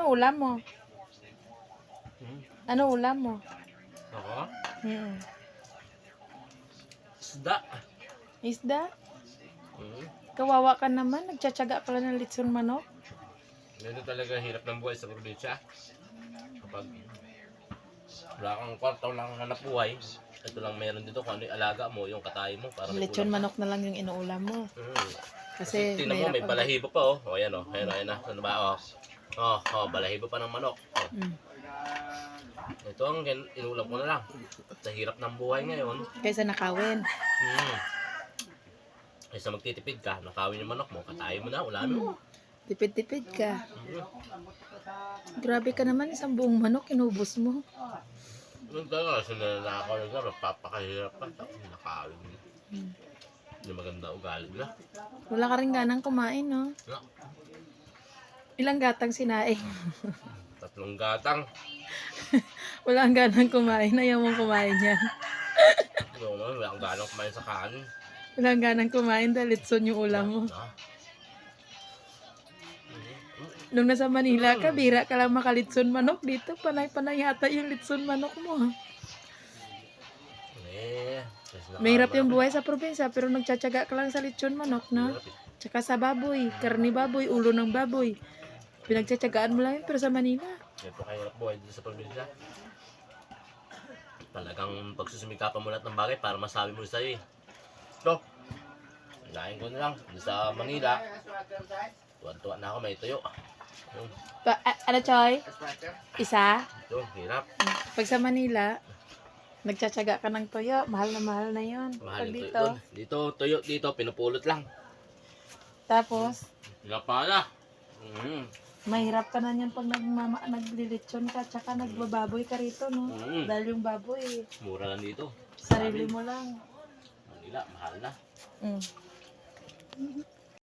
ano ulam mo? Ano ulam mo? Ako? Hmm. Isda. Isda? Kawawa ka naman. Nagtsatsaga pala ng litson manok. Ganito talaga hirap ng buhay sa probinsya. Kapag wala kang kwarta, wala kang hanap buhay, ito lang meron dito kung ano yung alaga mo, yung katay mo. Para may Litson kulang ka. manok na lang yung inuulam mo. Kasi tingnan mo, may balahibo pa oh. O yan oh, ayan na. Ano ba oh? Balahibo pa ng manok. Oh. Ito ang inulam ko na lang. Sa hirap ng buhay ngayon. Kaysa nakawin. Kaysa magtitipid ka, nakawin yung manok mo, katayin mo na, ulamin mo. Tipid-tipid ka. Grabe ka naman, isang buong manok, inubos mo. Nung talaga, kasi nanakaw yung gano'n, papakahirap pa. Nakawin mo. Hindi maganda ugali na. Wala ka rin ganang kumain, no? No. Ilang gatang sinaing? 3 gatang. Wala kang ganang kumain, ayaw mong kumain yan. Wala kang ganang kumain sa kanin. Wala kang ganang kumain dahil litson yung ulam mo. Nung nasa Manila ka, bira ka lang makalitson manok. Dito, panay-panay yata yung litson manok mo. Mahirap yung buhay sa probinsya, pero nagtsatsaga ka lang sa litson manok, no? Tsaka sa baboy, karni baboy, ulo ng baboy. Pinagtsatsagaan mo lang yun, pero sa Manila. Ito kahirap buhay dito sa probinsya. Talagang pagsusumikapan mo lahat ng bagay para masabi mo sa'yo eh. Ito, hinahin ko na lang. Dito sa Manila, tuwan-tuwa na ako, may tuyo. Ano, Choy? Isa? Ito, hirap. Pag sa Manila, nagtsatsaga ka ng toyo, mahal na yun. Mahal Pag yung dito, tuyo doon. Dito, tuyo dito, pinupulot lang. tapos, Pinapala. mahirap ka na yan pag naglilitsyon ka, tsaka nagbababoy ka rito, no? Dahil yung baboy, Mura lang dito. sarili mo lang. Manila, mahal na.